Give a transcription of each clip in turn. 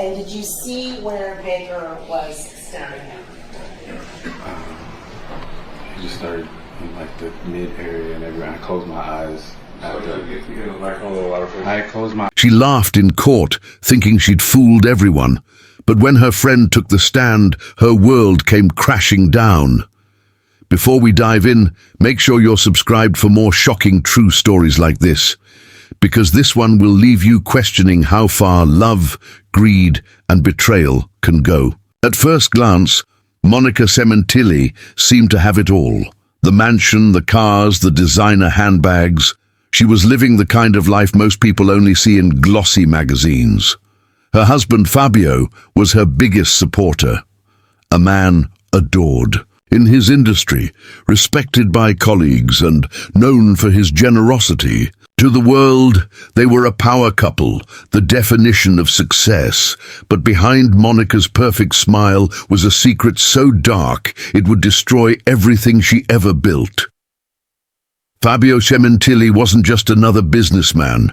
And did you see where Baker was stabbing him? He just started in like the mid area and everywhere. I closed my eyes. I closed my. She laughed in court, thinking she'd fooled everyone. But when her friend took the stand, her world came crashing down. Before we dive in, make sure you're subscribed for more shocking true stories like this, because this one will leave you questioning how far love, greed, and betrayal can go. At first glance, Monica Sementilli seemed to have it all. The mansion, the cars, the designer handbags. She was living the kind of life most people only see in glossy magazines. Her husband Fabio was her biggest supporter, a man adored in his industry, respected by colleagues and known for his generosity. To the world, they were a power couple, the definition of success. But behind Monica's perfect smile was a secret so dark it would destroy everything she ever built. Fabio Sementilli wasn't just another businessman.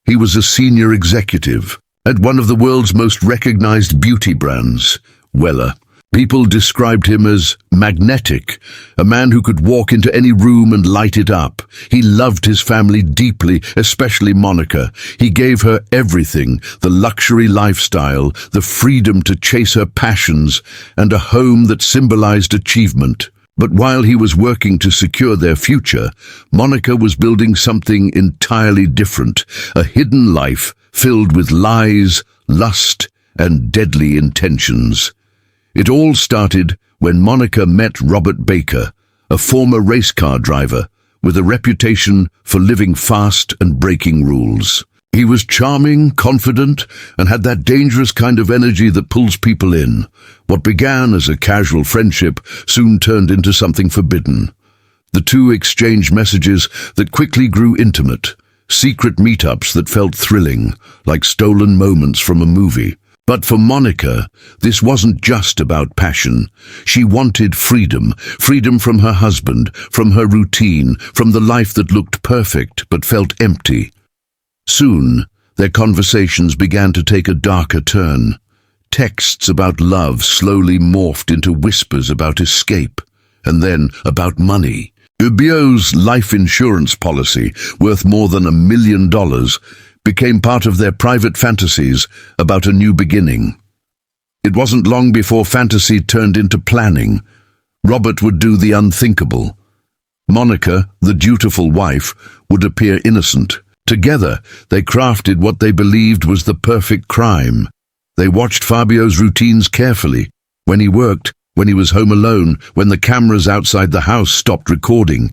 He was a senior executive at one of the world's most recognized beauty brands, Wella. People described him as magnetic, a man who could walk into any room and light it up. He loved his family deeply, especially Monica. He gave her everything, the luxury lifestyle, the freedom to chase her passions, and a home that symbolized achievement. But while he was working to secure their future, Monica was building something entirely different, a hidden life filled with lies, lust, and deadly intentions. It all started when Monica met Robert Baker, a former race car driver with a reputation for living fast and breaking rules. He was charming, confident, and had that dangerous kind of energy that pulls people in. What began as a casual friendship soon turned into something forbidden. The two exchanged messages that quickly grew intimate, secret meetups that felt thrilling, like stolen moments from a movie. But for Monica, this wasn't just about passion. She wanted freedom, freedom from her husband, from her routine, from the life that looked perfect but felt empty. Soon, their conversations began to take a darker turn. Texts about love slowly morphed into whispers about escape, and then about money. Ubio's life insurance policy, worth more than $1 million, became part of their private fantasies about a new beginning. It wasn't long before fantasy turned into planning. Robert would do the unthinkable. Monica, the dutiful wife, would appear innocent. Together, they crafted what they believed was the perfect crime. They watched Fabio's routines carefully. When he worked, when he was home alone, when the cameras outside the house stopped recording.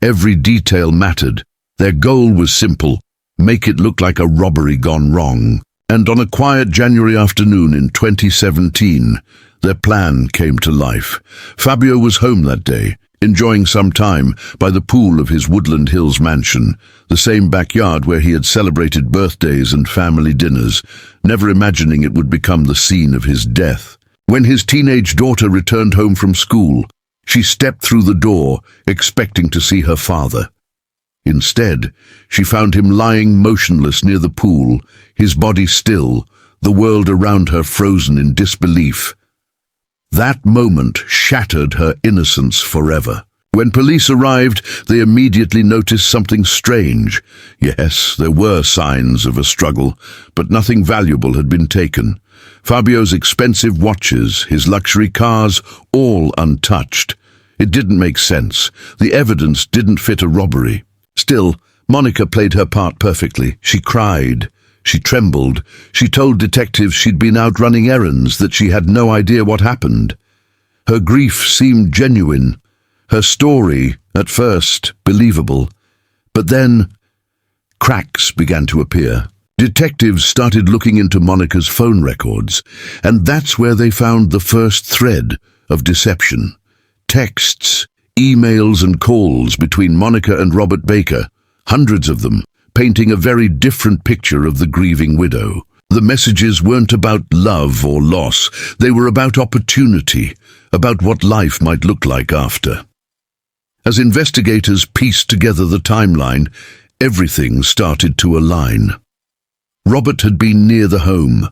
Every detail mattered. Their goal was simple: make it look like a robbery gone wrong. And on a quiet January afternoon in 2017, their plan came to life. Fabio was home that day, enjoying some time by the pool of his Woodland Hills mansion, the same backyard where he had celebrated birthdays and family dinners, never imagining it would become the scene of his death. When his teenage daughter returned home from school, she stepped through the door, expecting to see her father. Instead, she found him lying motionless near the pool, his body still, the world around her frozen in disbelief. That moment shattered her innocence forever. When police arrived, they immediately noticed something strange. Yes, there were signs of a struggle, but nothing valuable had been taken. Fabio's expensive watches, his luxury cars, all untouched. It didn't make sense. The evidence didn't fit a robbery. Still, Monica played her part perfectly. She cried. She trembled. She told detectives she'd been out running errands, that she had no idea what happened. Her grief seemed genuine. Her story, at first, believable. But then, cracks began to appear. Detectives started looking into Monica's phone records, and that's where they found the first thread of deception. Texts, emails and calls between Monica and Robert Baker, hundreds of them, painting a very different picture of the grieving widow. The messages weren't about love or loss. They were about opportunity, about what life might look like after. As investigators pieced together the timeline, everything started to align. Robert had been near the home.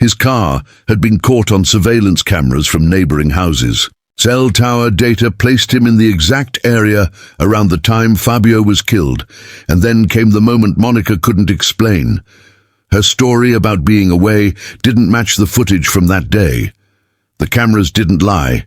His car had been caught on surveillance cameras from neighboring houses. Cell tower data placed him in the exact area around the time Fabio was killed, and then came the moment Monica couldn't explain. Her story about being away didn't match the footage from that day. The cameras didn't lie,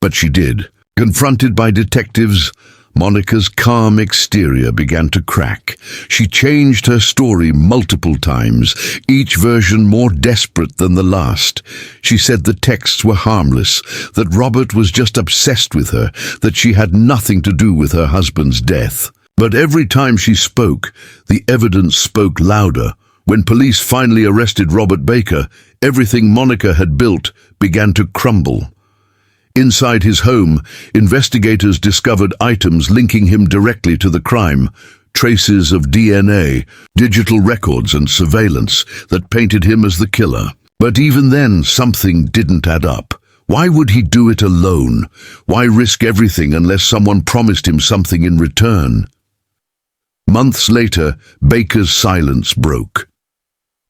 but she did. Confronted by detectives, Monica's calm exterior began to crack. She changed her story multiple times, each version more desperate than the last. She said the texts were harmless, that Robert was just obsessed with her, that she had nothing to do with her husband's death. But every time she spoke, the evidence spoke louder. When police finally arrested Robert Baker, everything Monica had built began to crumble. Inside his home, investigators discovered items linking him directly to the crime, traces of DNA, digital records and surveillance that painted him as the killer. But even then, something didn't add up. Why would he do it alone? Why risk everything unless someone promised him something in return? Months later, Baker's silence broke.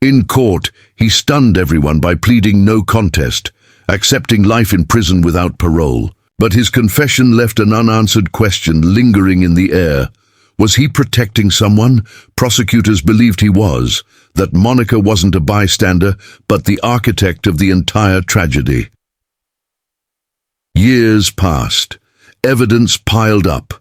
In court, he stunned everyone by pleading no contest, accepting life in prison without parole. But his confession left an unanswered question lingering in the air. Was he protecting someone? Prosecutors believed he was, that Monica wasn't a bystander, but the architect of the entire tragedy. Years passed. Evidence piled up.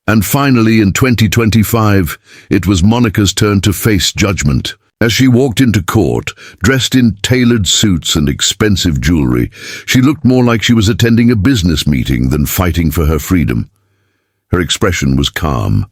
And finally, in 2025, it was Monica's turn to face judgment. As she walked into court, dressed in tailored suits and expensive jewelry, she looked more like she was attending a business meeting than fighting for her freedom. Her expression was calm.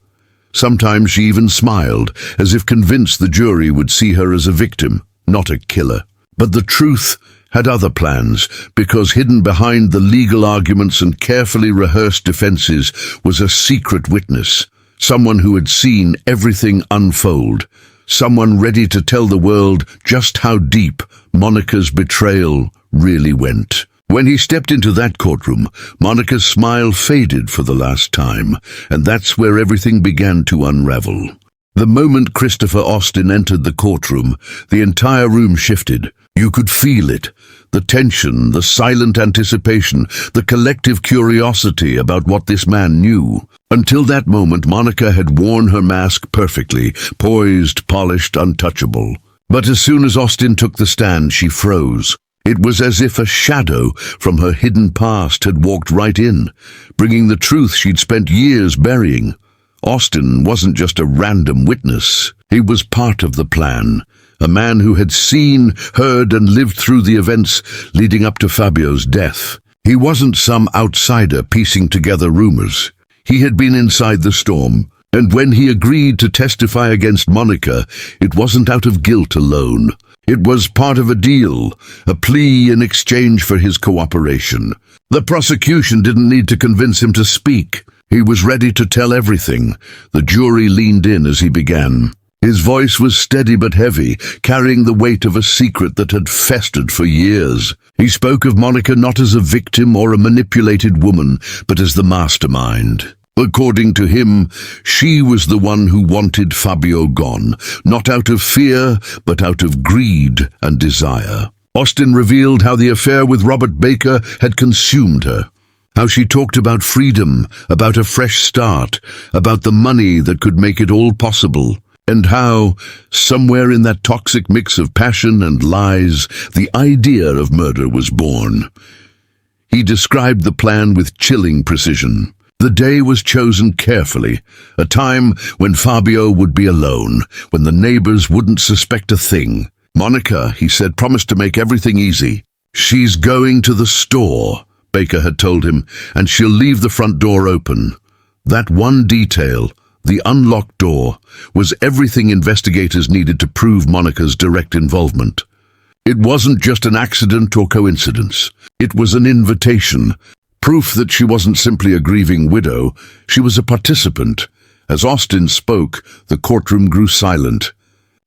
Sometimes she even smiled, as if convinced the jury would see her as a victim, not a killer. But the truth had other plans, because hidden behind the legal arguments and carefully rehearsed defenses was a secret witness, someone who had seen everything unfold. Someone ready to tell the world just how deep Monica's betrayal really went. When he stepped into that courtroom, Monica's smile faded for the last time, and that's where everything began to unravel. The moment Christopher Austin entered the courtroom, the entire room shifted. You could feel it. The tension, the silent anticipation, the collective curiosity about what this man knew. Until that moment, Monica had worn her mask perfectly, poised, polished, untouchable. But as soon as Austin took the stand, she froze. It was as if a shadow from her hidden past had walked right in, bringing the truth she'd spent years burying. Austin wasn't just a random witness. He was part of the plan. A man who had seen, heard, and lived through the events leading up to Fabio's death. He wasn't some outsider piecing together rumors. He had been inside the storm, and when he agreed to testify against Monica, it wasn't out of guilt alone. It was part of a deal, a plea in exchange for his cooperation. The prosecution didn't need to convince him to speak. He was ready to tell everything. The jury leaned in as he began. His voice was steady but heavy, carrying the weight of a secret that had festered for years. He spoke of Monica not as a victim or a manipulated woman, but as the mastermind. According to him, she was the one who wanted Fabio gone, not out of fear, but out of greed and desire. Austin revealed how the affair with Robert Baker had consumed her. How she talked about freedom, about a fresh start, about the money that could make it all possible. And how, somewhere in that toxic mix of passion and lies, the idea of murder was born. He described the plan with chilling precision. The day was chosen carefully, a time when Fabio would be alone, when the neighbors wouldn't suspect a thing. Monica, he said, promised to make everything easy. She's going to the store, Baker had told him, and she'll leave the front door open. That one detail, the unlocked door, was everything investigators needed to prove Monica's direct involvement. It wasn't just an accident or coincidence. It was an invitation, proof that she wasn't simply a grieving widow, she was a participant. As Austin spoke, the courtroom grew silent.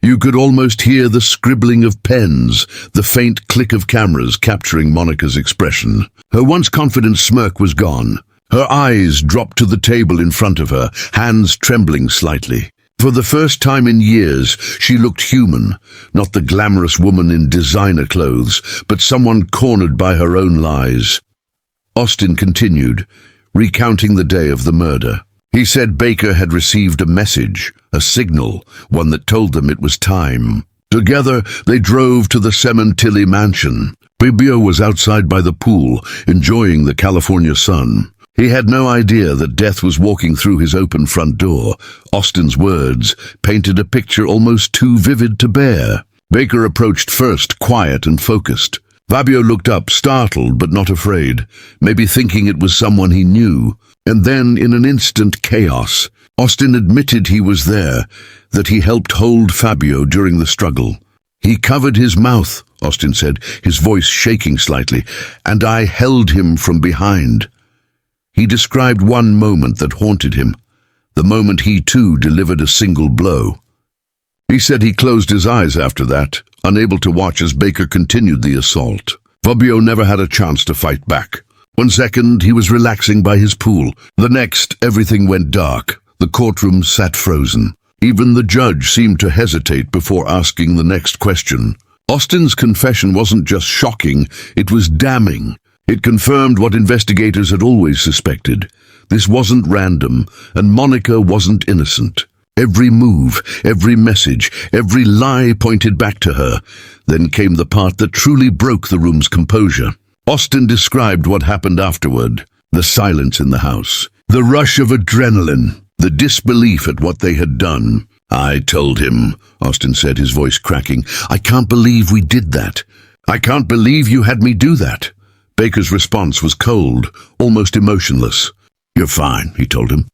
You could almost hear the scribbling of pens, the faint click of cameras capturing Monica's expression. Her once confident smirk was gone. Her eyes dropped to the table in front of her, hands trembling slightly. For the first time in years, she looked human, not the glamorous woman in designer clothes, but someone cornered by her own lies. Austin continued, recounting the day of the murder. He said Baker had received a message, a signal, one that told them it was time. Together, they drove to the Sementilli mansion. Fabio was outside by the pool, enjoying the California sun. He had no idea that death was walking through his open front door. Austin's words painted a picture almost too vivid to bear. Baker approached first, quiet and focused. Fabio looked up, startled but not afraid, maybe thinking it was someone he knew. And then, in an instant, chaos. Austin admitted he was there, that he helped hold Fabio during the struggle. "He covered his mouth," Austin said, his voice shaking slightly, "and I held him from behind." He described one moment that haunted him, the moment he too delivered a single blow. He said he closed his eyes after that, unable to watch as Baker continued the assault. Fabio never had a chance to fight back. 1 second, he was relaxing by his pool. The next, everything went dark. The courtroom sat frozen. Even the judge seemed to hesitate before asking the next question. Austin's confession wasn't just shocking, it was damning. It confirmed what investigators had always suspected. This wasn't random, and Monica wasn't innocent. Every move, every message, every lie pointed back to her. Then came the part that truly broke the room's composure. Austin described what happened afterward. The silence in the house, the rush of adrenaline, the disbelief at what they had done. "I told him," Austin said, his voice cracking. "I can't believe we did that. I can't believe you had me do that." Baker's response was cold, almost emotionless. "You're fine," he told him.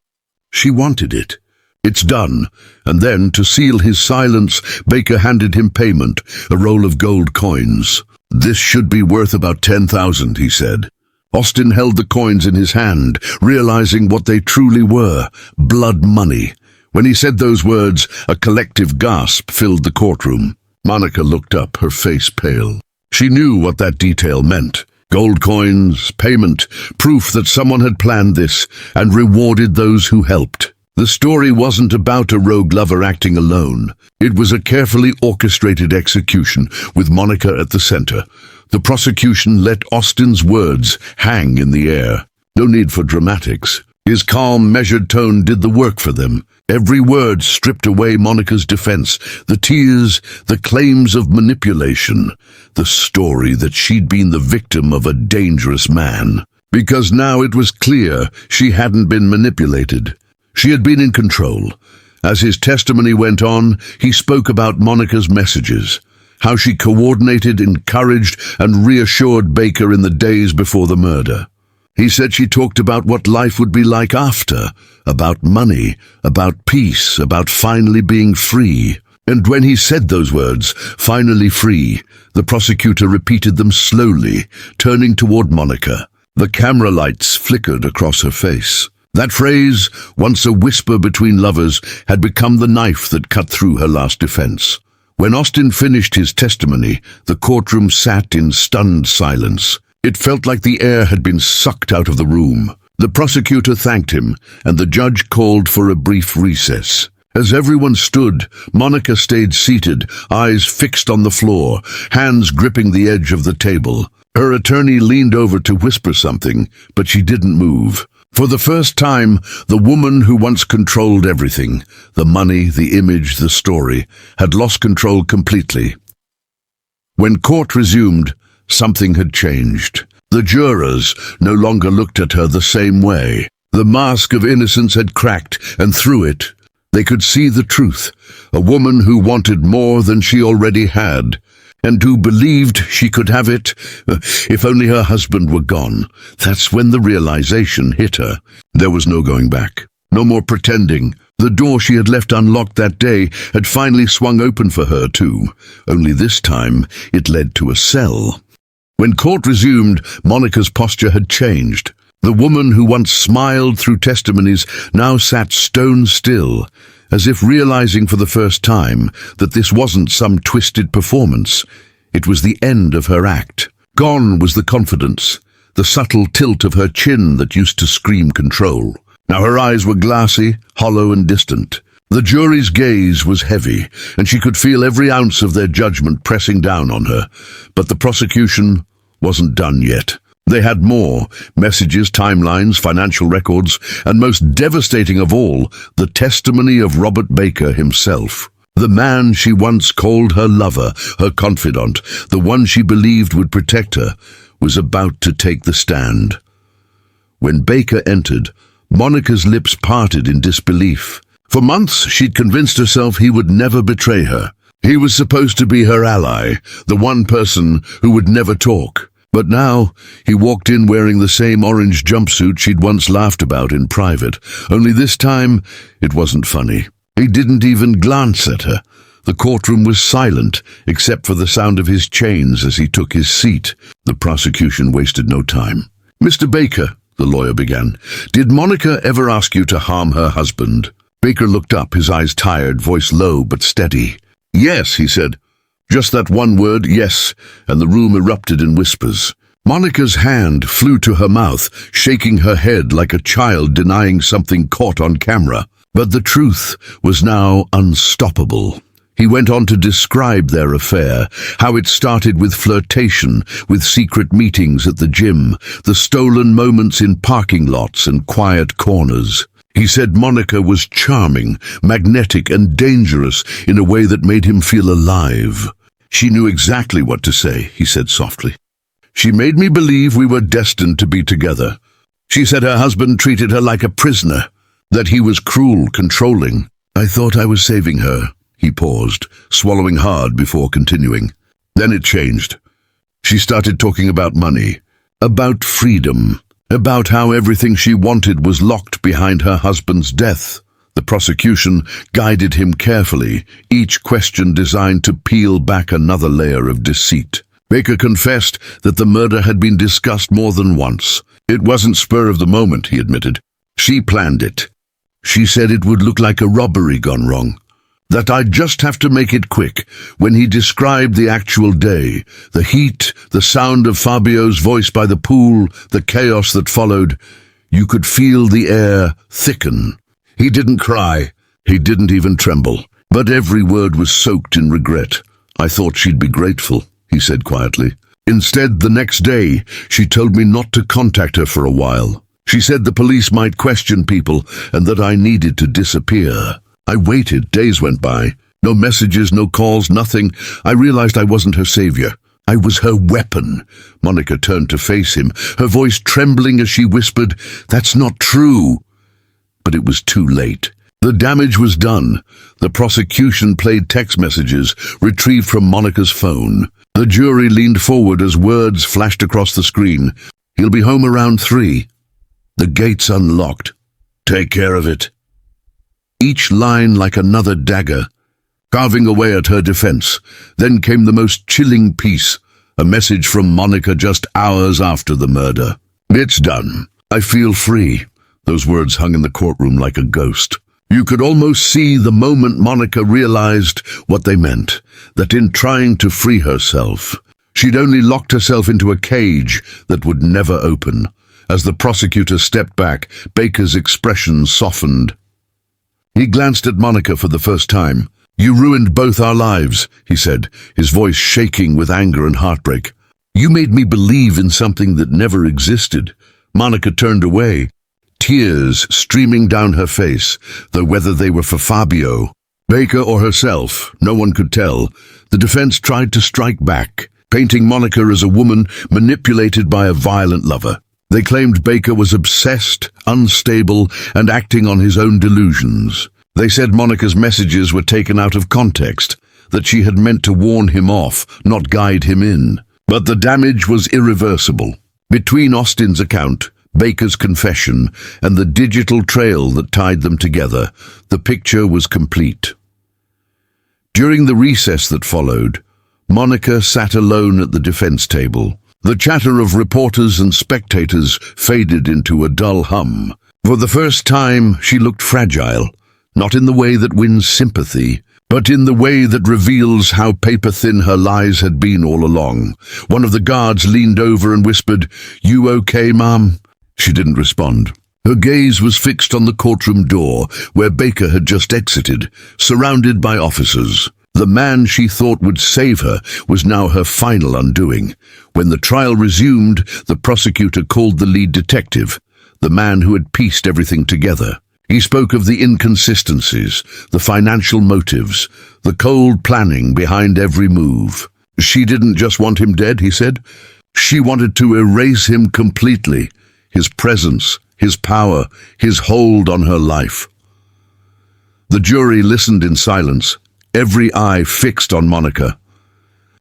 She wanted it. "It's done." And then, to seal his silence, Baker handed him payment, a roll of gold coins. "This should be worth about 10,000, he said. Austin held the coins in his hand, realizing what they truly were, blood money. When he said those words, a collective gasp filled the courtroom. Monica looked up, her face pale. She knew what that detail meant. Gold coins, payment, proof that someone had planned this and rewarded those who helped. The story wasn't about a rogue lover acting alone. It was a carefully orchestrated execution, with Monica at the center. The prosecution let Austin's words hang in the air. No need for dramatics. His calm, measured tone did the work for them. Every word stripped away Monica's defense, the tears, the claims of manipulation, the story that she'd been the victim of a dangerous man. Because now it was clear she hadn't been manipulated. She had been in control. As his testimony went on, he spoke about Monica's messages, how she coordinated, encouraged, and reassured Baker in the days before the murder. He said she talked about what life would be like after, about money, about peace, about finally being free. And when he said those words, finally free, the prosecutor repeated them slowly, turning toward Monica. The camera lights flickered across her face. That phrase, once a whisper between lovers, had become the knife that cut through her last defense. When Austin finished his testimony, the courtroom sat in stunned silence. It felt like the air had been sucked out of the room. The prosecutor thanked him, and the judge called for a brief recess. As everyone stood, Monica stayed seated, eyes fixed on the floor, hands gripping the edge of the table. Her attorney leaned over to whisper something, but she didn't move. For the first time, the woman who once controlled everything, the money, the image, the story, had lost control completely. When court resumed, something had changed. The jurors no longer looked at her the same way. The mask of innocence had cracked, and through it, they could see the truth. A woman who wanted more than she already had, and who believed she could have it if only her husband were gone. That's when the realization hit her. There was no going back. No more pretending. The door she had left unlocked that day had finally swung open for her too. Only this time, it led to a cell. When court resumed, Monica's posture had changed. The woman who once smiled through testimonies now sat stone still, as if realizing for the first time that this wasn't some twisted performance. It was the end of her act. Gone was the confidence, the subtle tilt of her chin that used to scream control. Now her eyes were glassy, hollow and distant. The jury's gaze was heavy, and she could feel every ounce of their judgment pressing down on her. But the prosecution wasn't done yet. They had more: messages, timelines, financial records, and most devastating of all, the testimony of Robert Baker himself. The man she once called her lover, her confidant, the one she believed would protect her, was about to take the stand. When Baker entered, Monica's lips parted in disbelief. For months, she'd convinced herself he would never betray her. He was supposed to be her ally, the one person who would never talk. But now, he walked in wearing the same orange jumpsuit she'd once laughed about in private. Only this time, it wasn't funny. He didn't even glance at her. The courtroom was silent, except for the sound of his chains as he took his seat. The prosecution wasted no time. "Mr. Baker," the lawyer began, "did Monica ever ask you to harm her husband?" Baker looked up, his eyes tired, voice low but steady. "Yes," he said. Just that one word, yes, and the room erupted in whispers. Monica's hand flew to her mouth, shaking her head like a child denying something caught on camera. But the truth was now unstoppable. He went on to describe their affair, how it started with flirtation, with secret meetings at the gym, the stolen moments in parking lots and quiet corners. He said Monica was charming, magnetic, and dangerous in a way that made him feel alive. "She knew exactly what to say," he said softly. "She made me believe we were destined to be together. She said her husband treated her like a prisoner, that he was cruel, controlling. I thought I was saving her." He paused, swallowing hard before continuing. Then it changed. She started talking about money, about freedom, about how everything she wanted was locked behind her husband's death. The prosecution guided him carefully, each question designed to peel back another layer of deceit. Baker confessed that the murder had been discussed more than once. It wasn't spur of the moment, he admitted. She planned it. She said it would look like a robbery gone wrong, that I'd just have to make it quick. When he described the actual day, the heat, the sound of Fabio's voice by the pool, the chaos that followed, you could feel the air thicken. He didn't cry. He didn't even tremble. But every word was soaked in regret. "I thought she'd be grateful," he said quietly. "Instead, the next day, she told me not to contact her for a while. She said the police might question people and that I needed to disappear. I waited. Days went by. No messages, no calls, nothing. I realized I wasn't her savior. I was her weapon." Monica turned to face him, her voice trembling as she whispered, "That's not true." But it was too late. The damage was done. The prosecution played text messages retrieved from Monica's phone. The jury leaned forward as words flashed across the screen. "He'll be home around 3. The gate's unlocked. Take care of it." Each line like another dagger, carving away at her defense. Then came the most chilling piece, a message from Monica just hours after the murder. "It's done. I feel free." Those words hung in the courtroom like a ghost. You could almost see the moment Monica realized what they meant, that in trying to free herself, she'd only locked herself into a cage that would never open. As the prosecutor stepped back, Baker's expression softened. He glanced at Monica for the first time. "You ruined both our lives," he said, his voice shaking with anger and heartbreak. "You made me believe in something that never existed." Monica turned away, tears streaming down her face, though whether they were for Fabio, Baker, or herself, no one could tell. The defense tried to strike back, painting Monica as a woman manipulated by a violent lover. They claimed Baker was obsessed, unstable, and acting on his own delusions. They said Monica's messages were taken out of context, that she had meant to warn him off, not guide him in. But the damage was irreversible. Between Austin's account, Baker's confession, and the digital trail that tied them together, the picture was complete. During the recess that followed, Monica sat alone at the defense table. The chatter of reporters and spectators faded into a dull hum. For the first time, she looked fragile, not in the way that wins sympathy, but in the way that reveals how paper-thin her lies had been all along. One of the guards leaned over and whispered, "You okay, Mom?" She didn't respond. Her gaze was fixed on the courtroom door, where Baker had just exited, surrounded by officers. The man she thought would save her was now her final undoing. When the trial resumed, the prosecutor called the lead detective, the man who had pieced everything together. He spoke of the inconsistencies, the financial motives, the cold planning behind every move. She didn't just want him dead, he said. She wanted to erase him completely, his presence, his power, his hold on her life. The jury listened in silence, every eye fixed on Monica.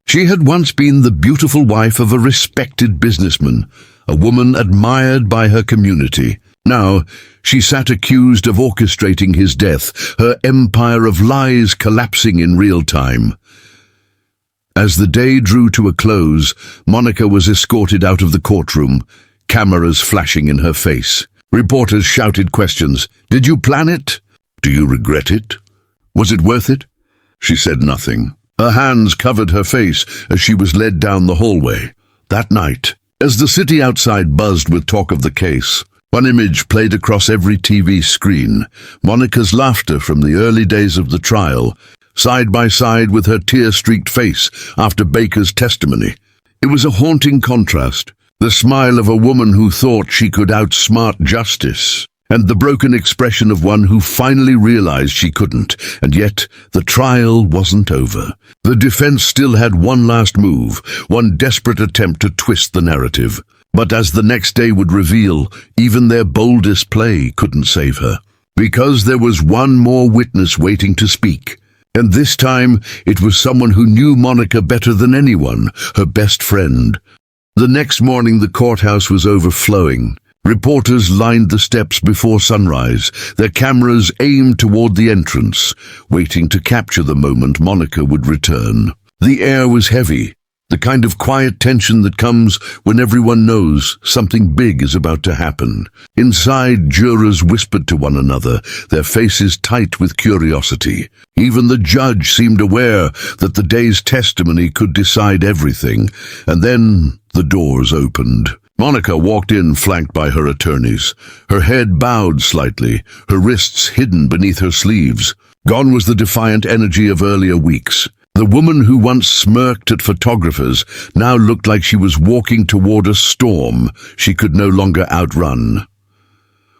She had once been the beautiful wife of a respected businessman, a woman admired by her community. Now, she sat accused of orchestrating his death, her empire of lies collapsing in real time. As the day drew to a close, Monica was escorted out of the courtroom, cameras flashing in her face. Reporters shouted questions. Did you plan it? Do you regret it? Was it worth it? She said nothing. Her hands covered her face as she was led down the hallway. That night, as the city outside buzzed with talk of the case, one image played across every TV screen, Monica's laughter from the early days of the trial, side by side with her tear-streaked face after Baker's testimony. It was a haunting contrast, the smile of a woman who thought she could outsmart justice, and the broken expression of one who finally realized she couldn't. And yet, the trial wasn't over. The defense still had one last move, one desperate attempt to twist the narrative. But as the next day would reveal, even their boldest play couldn't save her. Because there was one more witness waiting to speak. And this time, it was someone who knew Monica better than anyone, her best friend. The next morning, the courthouse was overflowing. Reporters lined the steps before sunrise, their cameras aimed toward the entrance, waiting to capture the moment Monica would return. The air was heavy, the kind of quiet tension that comes when everyone knows something big is about to happen. Inside, jurors whispered to one another, their faces tight with curiosity. Even the judge seemed aware that the day's testimony could decide everything. And then the doors opened. Monica walked in flanked by her attorneys, her head bowed slightly, her wrists hidden beneath her sleeves. Gone was the defiant energy of earlier weeks. The woman who once smirked at photographers now looked like she was walking toward a storm she could no longer outrun.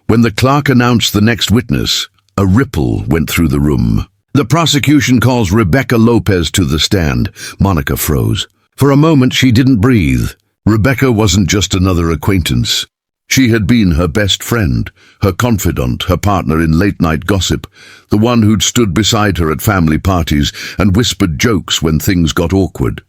When the clerk announced the next witness, a ripple went through the room. The prosecution calls Rebecca Lopez to the stand. Monica froze. For a moment she didn't breathe. Rebecca wasn't just another acquaintance. She had been her best friend, her confidant, her partner in late-night gossip, the one who'd stood beside her at family parties and whispered jokes when things got awkward.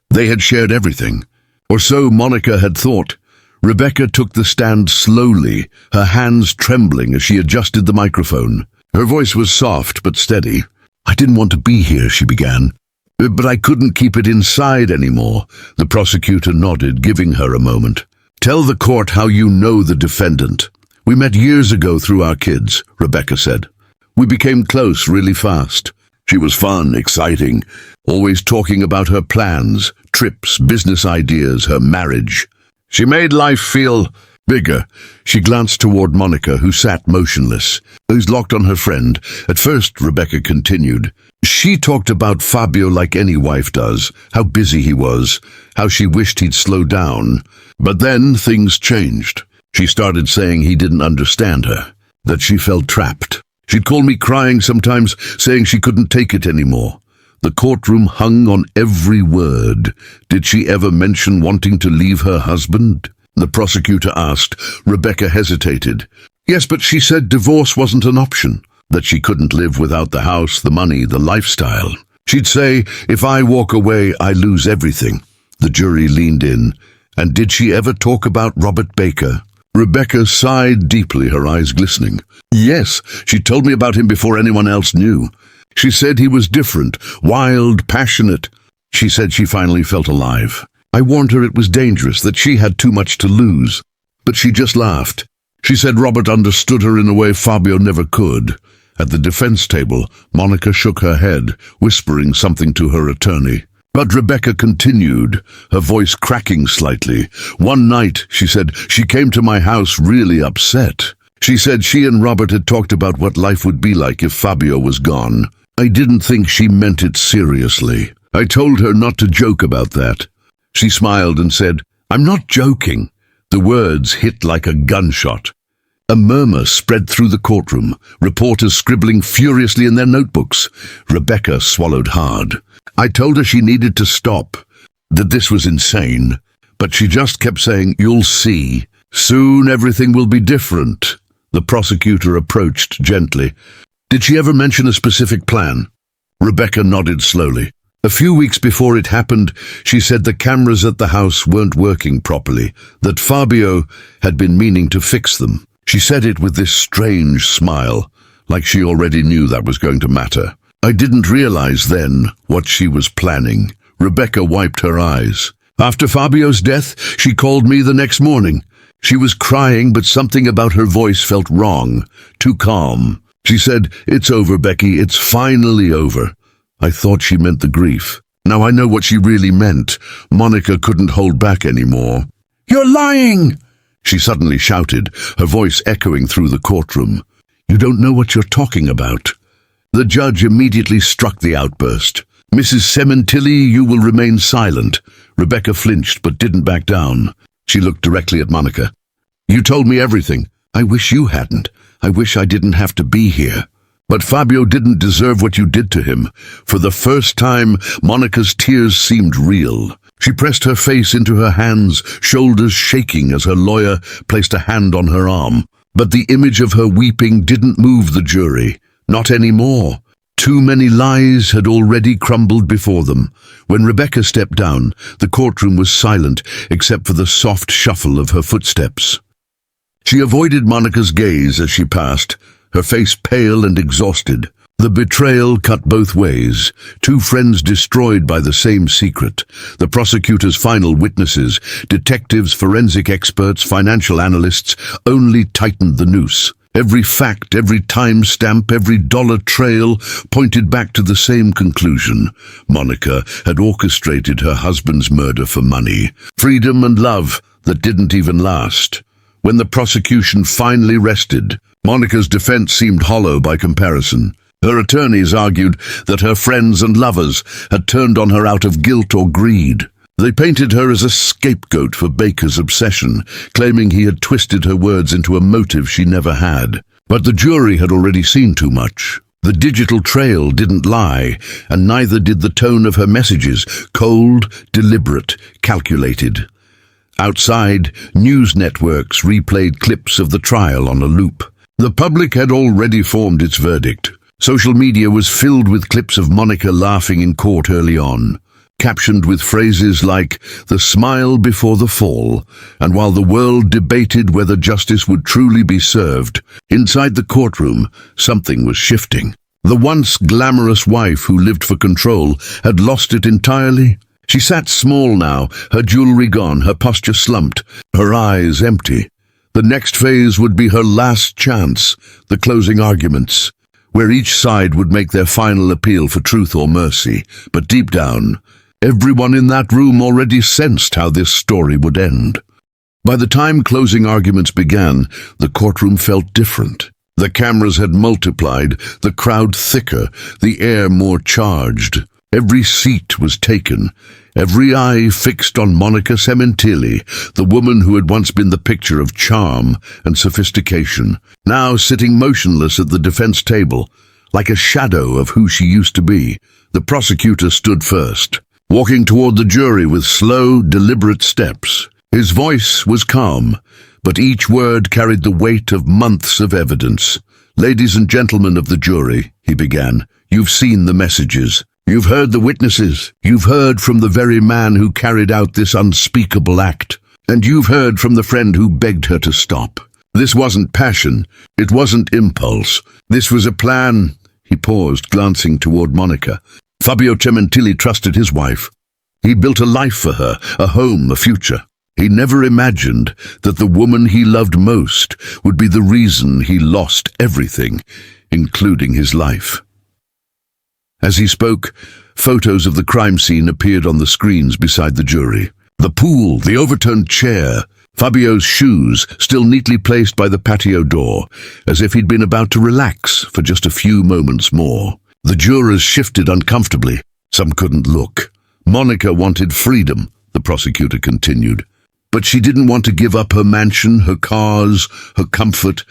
They had shared everything, or so Monica had thought. Rebecca took the stand slowly, her hands trembling as she adjusted the microphone. Her voice was soft but steady. "I didn't want to be here," she began. "But I couldn't keep it inside anymore." The prosecutor nodded, giving her a moment. "Tell the court how you know the defendant." "We met years ago through our kids," Rebecca said. "We became close really fast. She was fun, exciting, always talking about her plans, trips, business ideas, her marriage. She made life feel bigger." She glanced toward Monica, who sat motionless, eyes locked on her friend. At first, Rebecca continued, she talked about Fabio like any wife does, how busy he was, how she wished he'd slow down. But then things changed. She started saying he didn't understand her, that she felt trapped. She'd call me crying sometimes, saying she couldn't take it anymore. The courtroom hung on every word. Did she ever mention wanting to leave her husband? The prosecutor asked. Rebecca hesitated. Yes, but she said divorce wasn't an option, that she couldn't live without the house, the money, the lifestyle. She'd say, "If I walk away, I lose everything." The jury leaned in. And did she ever talk about Robert Baker? Rebecca sighed deeply, her eyes glistening. "Yes, she told me about him before anyone else knew. She said he was different, wild, passionate. She said she finally felt alive. I warned her it was dangerous, that she had too much to lose. But she just laughed. She said Robert understood her in a way Fabio never could." At the defense table, Monica shook her head, whispering something to her attorney. But Rebecca continued, her voice cracking slightly. "One night," she said, "she came to my house really upset. She said she and Robert had talked about what life would be like if Fabio was gone. I didn't think she meant it seriously. I told her not to joke about that. She smiled and said, "I'm not joking." The words hit like a gunshot. A murmur spread through the courtroom, reporters scribbling furiously in their notebooks. Rebecca swallowed hard. I told her she needed to stop, that this was insane, but she just kept saying, "You'll see. Soon everything will be different." The prosecutor approached gently. "Did she ever mention a specific plan?" Rebecca nodded slowly. A few weeks before it happened, she said the cameras at the house weren't working properly, that Fabio had been meaning to fix them. She said it with this strange smile, like she already knew that was going to matter. I didn't realize then what she was planning. Rebecca wiped her eyes. After Fabio's death, she called me the next morning. She was crying, but something about her voice felt wrong, too calm. She said, "It's over, Becky, it's finally over." I thought she meant the grief. Now I know what she really meant. Monica couldn't hold back anymore. "You're lying!" she suddenly shouted, her voice echoing through the courtroom. "You don't know what you're talking about." The judge immediately struck the outburst. "Mrs. Sementilli, you will remain silent." Rebecca flinched but didn't back down. She looked directly at Monica. "You told me everything. I wish you hadn't. I wish I didn't have to be here. But Fabio didn't deserve what you did to him." For the first time, Monica's tears seemed real. She pressed her face into her hands, shoulders shaking as her lawyer placed a hand on her arm. But the image of her weeping didn't move the jury. Not anymore. Too many lies had already crumbled before them. When Rebecca stepped down, the courtroom was silent except for the soft shuffle of her footsteps. She avoided Monica's gaze as she passed, her face pale and exhausted. The betrayal cut both ways. Two friends destroyed by the same secret. The prosecutor's final witnesses, detectives, forensic experts, financial analysts, only tightened the noose. Every fact, every timestamp, every dollar trail pointed back to the same conclusion. Monica had orchestrated her husband's murder for money, freedom and love that didn't even last. When the prosecution finally rested, Monica's defense seemed hollow by comparison. Her attorneys argued that her friends and lovers had turned on her out of guilt or greed. They painted her as a scapegoat for Baker's obsession, claiming he had twisted her words into a motive she never had. But the jury had already seen too much. The digital trail didn't lie, and neither did the tone of her messages, cold, deliberate, calculated. Outside, news networks replayed clips of the trial on a loop. The public had already formed its verdict. Social media was filled with clips of Monica laughing in court early on, captioned with phrases like, "the smile before the fall," and while the world debated whether justice would truly be served, inside the courtroom, something was shifting. The once glamorous wife who lived for control had lost it entirely. She sat small now, her jewelry gone, her posture slumped, her eyes empty. The next phase would be her last chance, the closing arguments, where each side would make their final appeal for truth or mercy. But deep down, everyone in that room already sensed how this story would end. By the time closing arguments began, the courtroom felt different. The cameras had multiplied, the crowd thicker, the air more charged. Every seat was taken, every eye fixed on Monica Sementilli, the woman who had once been the picture of charm and sophistication, now sitting motionless at the defense table, like a shadow of who she used to be. The prosecutor stood first, walking toward the jury with slow, deliberate steps. His voice was calm, but each word carried the weight of months of evidence. "Ladies and gentlemen of the jury," he began, "you've seen the messages. You've heard the witnesses. You've heard from the very man who carried out this unspeakable act. And you've heard from the friend who begged her to stop. This wasn't passion. It wasn't impulse. This was a plan." He paused, glancing toward Monica. Fabio Sementilli trusted his wife. He built a life for her, a home, a future. He never imagined that the woman he loved most would be the reason he lost everything, including his life. As he spoke, photos of the crime scene appeared on the screens beside the jury. The pool, the overturned chair, Fabio's shoes still neatly placed by the patio door, as if he'd been about to relax for just a few moments more. The jurors shifted uncomfortably. Some couldn't look. Monica wanted freedom, the prosecutor continued. But she didn't want to give up her mansion, her cars, her comfort.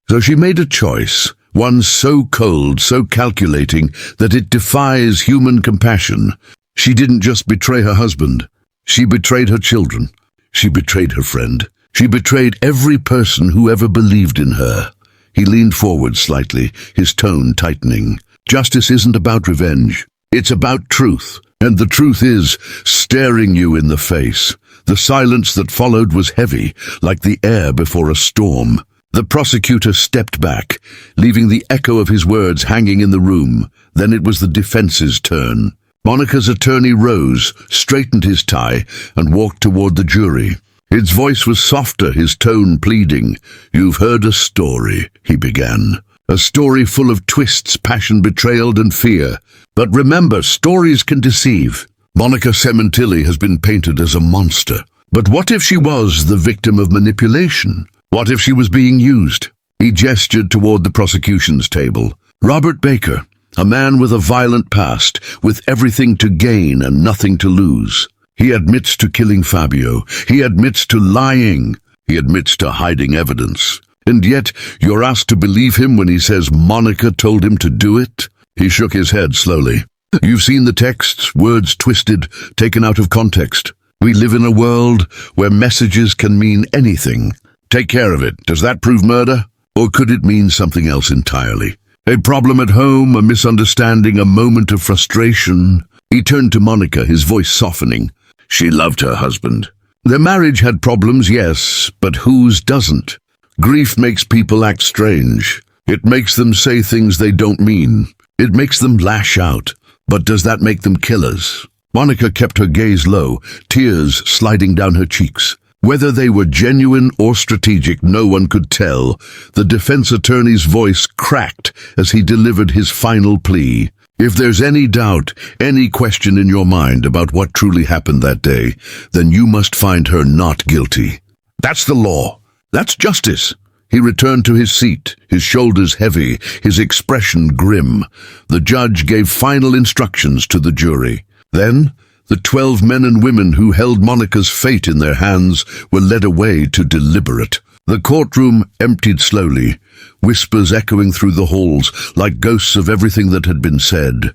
So she made a choice, one so cold, so calculating, that it defies human compassion. She didn't just betray her husband. She betrayed her children. She betrayed her friend. She betrayed every person who ever believed in her. He leaned forward slightly, his tone tightening. Justice isn't about revenge. It's about truth. And the truth is staring you in the face. The silence that followed was heavy, like the air before a storm. The prosecutor stepped back, leaving the echo of his words hanging in the room. Then it was the defense's turn. Monica's attorney rose, straightened his tie, and walked toward the jury. His voice was softer, his tone pleading. "You've heard a story," he began. "A story full of twists, passion, betrayal, and fear. But remember, stories can deceive. Monica Sementilli has been painted as a monster. But what if she was the victim of manipulation? What if she was being used?" He gestured toward the prosecution's table. "Robert Baker, a man with a violent past, with everything to gain and nothing to lose. He admits to killing Fabio. He admits to lying. He admits to hiding evidence. And yet, you're asked to believe him when he says Monica told him to do it?" He shook his head slowly. "You've seen the texts, words twisted, taken out of context. We live in a world where messages can mean anything. Take care of it. Does that prove murder? Or could it mean something else entirely? A problem at home, a misunderstanding, a moment of frustration?" He turned to Monica, his voice softening. She loved her husband. Their marriage had problems, yes, but whose doesn't? Grief makes people act strange. It makes them say things they don't mean. It makes them lash out. But does that make them killers? Monica kept her gaze low, tears sliding down her cheeks. Whether they were genuine or strategic, no one could tell. The defense attorney's voice cracked as he delivered his final plea. "If there's any doubt, any question in your mind about what truly happened that day, then you must find her not guilty. That's the law. That's justice." He returned to his seat, his shoulders heavy, his expression grim. The judge gave final instructions to the jury. Then, the 12 men and women who held Monica's fate in their hands were led away to deliberate. The courtroom emptied slowly, whispers echoing through the halls like ghosts of everything that had been said.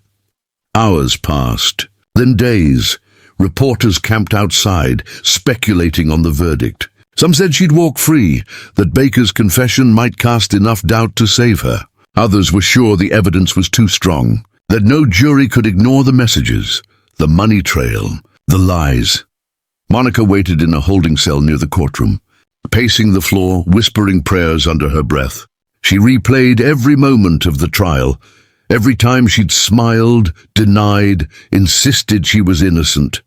Hours passed, then days. Reporters camped outside, speculating on the verdict. Some said she'd walk free, that Baker's confession might cast enough doubt to save her. Others were sure the evidence was too strong, that no jury could ignore the messages, the money trail, the lies. Monica waited in a holding cell near the courtroom, pacing the floor, whispering prayers under her breath. She replayed every moment of the trial. Every time she'd smiled, denied, insisted she was innocent.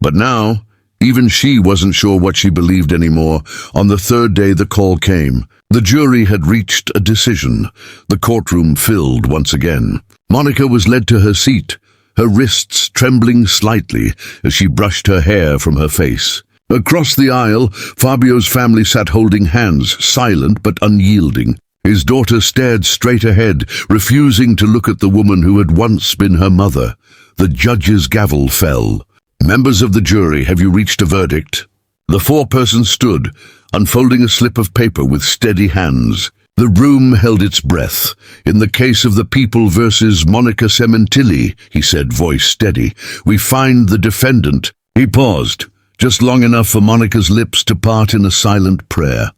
But now, even she wasn't sure what she believed anymore. On the third day the call came. The jury had reached a decision. The courtroom filled once again. Monica was led to her seat, her wrists trembling slightly as she brushed her hair from her face. Across the aisle, Fabio's family sat holding hands, silent but unyielding. His daughter stared straight ahead, refusing to look at the woman who had once been her mother. The judge's gavel fell. "Members of the jury, have you reached a verdict?" The foreperson stood, unfolding a slip of paper with steady hands. The room held its breath. "In the case of the people versus Monica Sementilli," he said, voice steady, "we find the defendant." He paused, just long enough for Monica's lips to part in a silent prayer.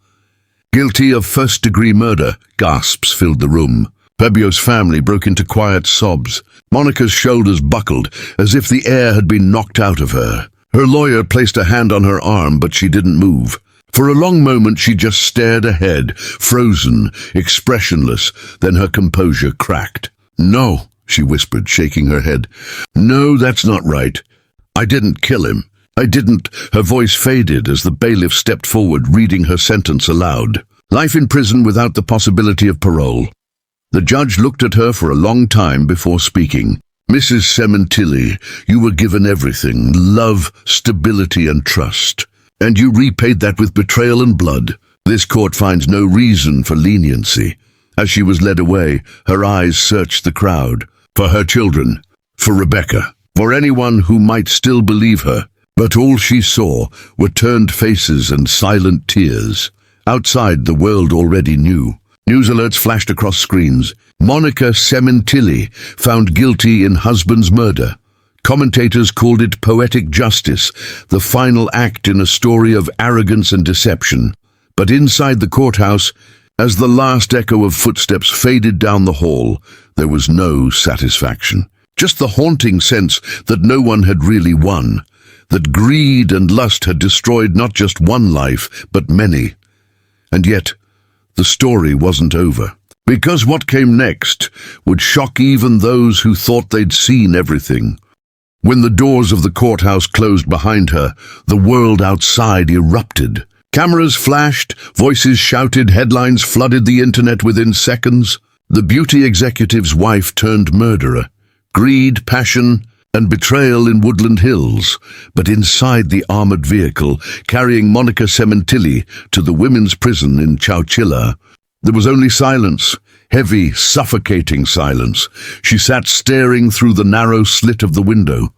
"Guilty of first-degree murder," gasps filled the room. Fabio's family broke into quiet sobs. Monica's shoulders buckled, as if the air had been knocked out of her. Her lawyer placed a hand on her arm, but she didn't move. For a long moment she just stared ahead, frozen, expressionless. Then her composure cracked. "No," she whispered, shaking her head. "No, that's not right. I didn't kill him. I didn't." Her voice faded as the bailiff stepped forward, reading her sentence aloud. "Life in prison without the possibility of parole." The judge looked at her for a long time before speaking. "Mrs. Sementilli, you were given everything: love, stability, and trust. And you repaid that with betrayal and blood. This court finds no reason for leniency. As she was led away, her eyes searched the crowd. For her children, for Rebecca, for anyone who might still believe her. But all she saw were turned faces and silent tears. Outside, the world already knew. News alerts flashed across screens. Monica Sementilli found guilty in husband's murder. Commentators called it poetic justice, the final act in a story of arrogance and deception. But inside the courthouse, as the last echo of footsteps faded down the hall, there was no satisfaction. Just the haunting sense that no one had really won, that greed and lust had destroyed not just one life, but many. And yet, the story wasn't over. Because what came next would shock even those who thought they'd seen everything. When the doors of the courthouse closed behind her, the world outside erupted. Cameras flashed, voices shouted, headlines flooded the internet within seconds. The beauty executive's wife turned murderer. Greed, passion, and betrayal in Woodland Hills. But inside the armored vehicle, carrying Monica Sementilli to the women's prison in Chowchilla, there was only silence. Heavy, suffocating silence. She sat staring through the narrow slit of the window,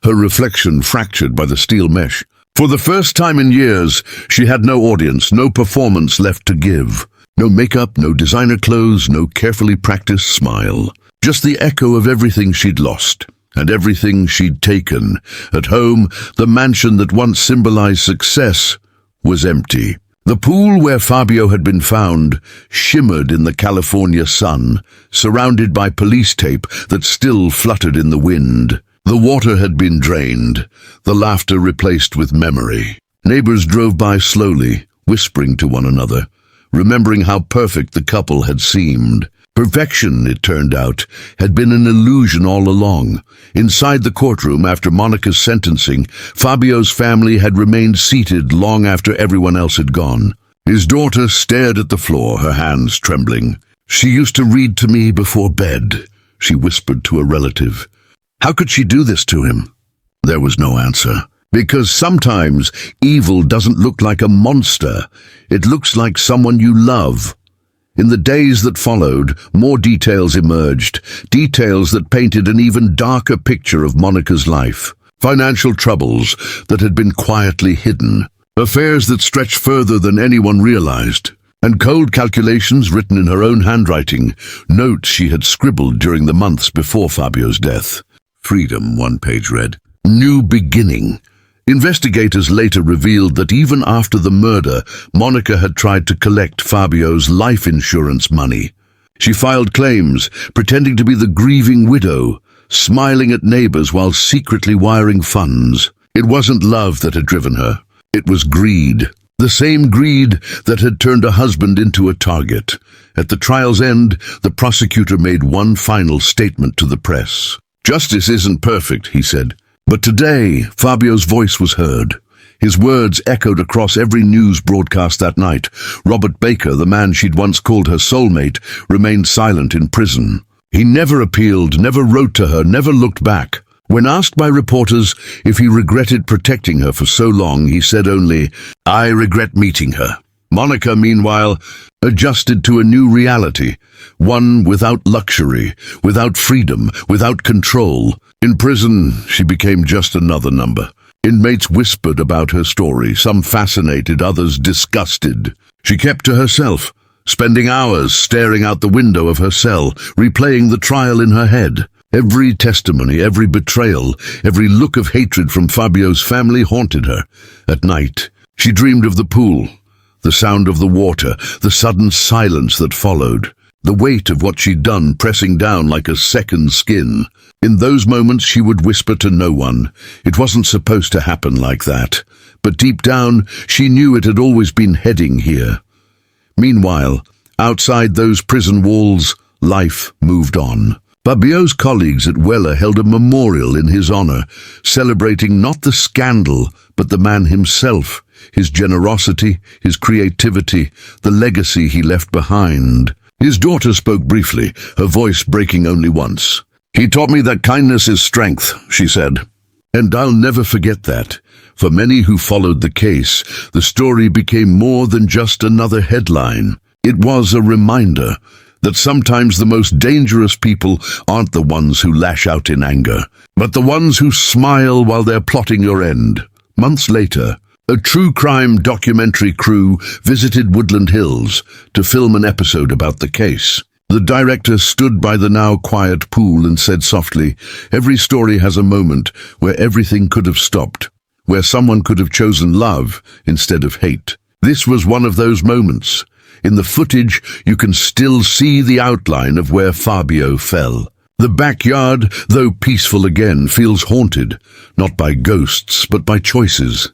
her reflection fractured by the steel mesh. For the first time in years, she had no audience, no performance left to give. No makeup, no designer clothes, no carefully practiced smile. Just the echo of everything she'd lost, and everything she'd taken. At home, the mansion that once symbolized success was empty. The pool where Fabio had been found shimmered in the California sun, surrounded by police tape that still fluttered in the wind. The water had been drained, the laughter replaced with memory. Neighbors drove by slowly, whispering to one another, remembering how perfect the couple had seemed. Perfection, it turned out, had been an illusion all along. Inside the courtroom after Monica's sentencing, Fabio's family had remained seated long after everyone else had gone. His daughter stared at the floor, her hands trembling. "She used to read to me before bed," she whispered to a relative. How could she do this to him? There was no answer. Because sometimes evil doesn't look like a monster. It looks like someone you love. In the days that followed, more details emerged, details that painted an even darker picture of Monica's life. Financial troubles that had been quietly hidden, affairs that stretched further than anyone realized, and cold calculations written in her own handwriting, notes she had scribbled during the months before Fabio's death. Freedom, one page read. New beginning. Investigators later revealed that even after the murder, Monica had tried to collect Fabio's life insurance money. She filed claims, pretending to be the grieving widow, smiling at neighbors while secretly wiring funds. It wasn't love that had driven her. It was greed. The same greed that had turned a husband into a target. At the trial's end, the prosecutor made one final statement to the press. "Justice isn't perfect," he said. But today, Fabio's voice was heard. His words echoed across every news broadcast that night. Robert Baker, the man she'd once called her soulmate, remained silent in prison. He never appealed, never wrote to her, never looked back. When asked by reporters if he regretted protecting her for so long, he said only, "I regret meeting her." Monica, meanwhile, adjusted to a new reality, one without luxury, without freedom, without control. In prison, she became just another number. Inmates whispered about her story, some fascinated, others disgusted. She kept to herself, spending hours staring out the window of her cell, replaying the trial in her head. Every testimony, every betrayal, every look of hatred from Fabio's family haunted her. At night, she dreamed of the pool, the sound of the water, the sudden silence that followed, the weight of what she'd done pressing down like a second skin. In those moments she would whisper to no one. It wasn't supposed to happen like that. But deep down, she knew it had always been heading here. Meanwhile, outside those prison walls, life moved on. Fabio's colleagues at Weller held a memorial in his honor, celebrating not the scandal, but the man himself, his generosity, his creativity, the legacy he left behind. His daughter spoke briefly, her voice breaking only once. "He taught me that kindness is strength," she said. "And I'll never forget that." For many who followed the case, the story became more than just another headline. It was a reminder that sometimes the most dangerous people aren't the ones who lash out in anger, but the ones who smile while they're plotting your end. Months later, a true crime documentary crew visited Woodland Hills to film an episode about the case. The director stood by the now quiet pool and said softly, "Every story has a moment where everything could have stopped, where someone could have chosen love instead of hate." This was one of those moments. In the footage, you can still see the outline of where Fabio fell. The backyard, though peaceful again, feels haunted, not by ghosts, but by choices.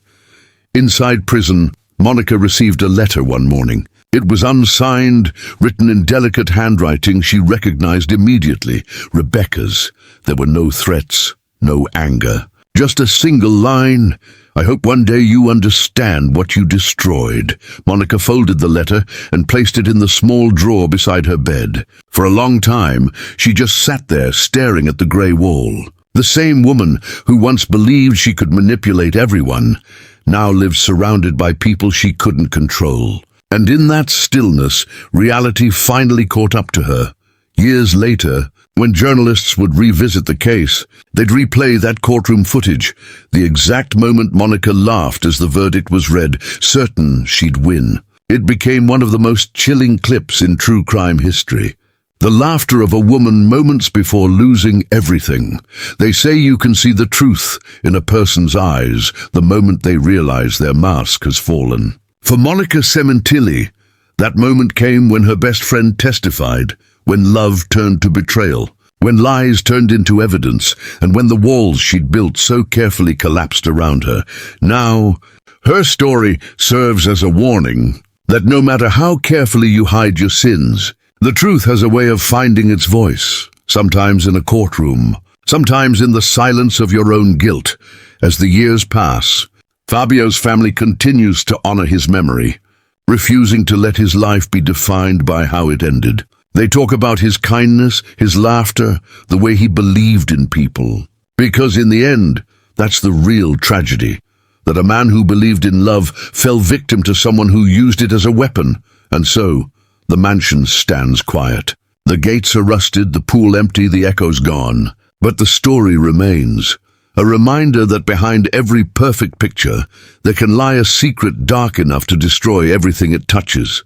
Inside prison, Monica received a letter one morning. It was unsigned, written in delicate handwriting she recognized immediately. Rebecca's. There were no threats, no anger. Just a single line, "I hope one day you understand what you destroyed." Monica folded the letter and placed it in the small drawer beside her bed. For a long time, she just sat there staring at the grey wall. The same woman who once believed she could manipulate everyone now lived surrounded by people she couldn't control. And in that stillness, reality finally caught up to her. Years later, when journalists would revisit the case, they'd replay that courtroom footage, the exact moment Monica laughed as the verdict was read, certain she'd win. It became one of the most chilling clips in true crime history. The laughter of a woman moments before losing everything. They say you can see the truth in a person's eyes the moment they realize their mask has fallen. For Monica Sementilli, that moment came when her best friend testified, when love turned to betrayal, when lies turned into evidence, and when the walls she'd built so carefully collapsed around her. Now, her story serves as a warning that no matter how carefully you hide your sins, the truth has a way of finding its voice, sometimes in a courtroom, sometimes in the silence of your own guilt. As the years pass, Fabio's family continues to honor his memory, refusing to let his life be defined by how it ended. They talk about his kindness, his laughter, the way he believed in people. Because in the end, that's the real tragedy, that a man who believed in love fell victim to someone who used it as a weapon, and so the mansion stands quiet. The gates are rusted, the pool empty, the echoes gone. But the story remains, a reminder that behind every perfect picture, there can lie a secret dark enough to destroy everything it touches.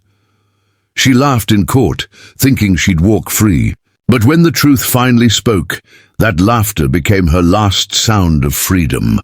She laughed in court, thinking she'd walk free. But when the truth finally spoke, that laughter became her last sound of freedom.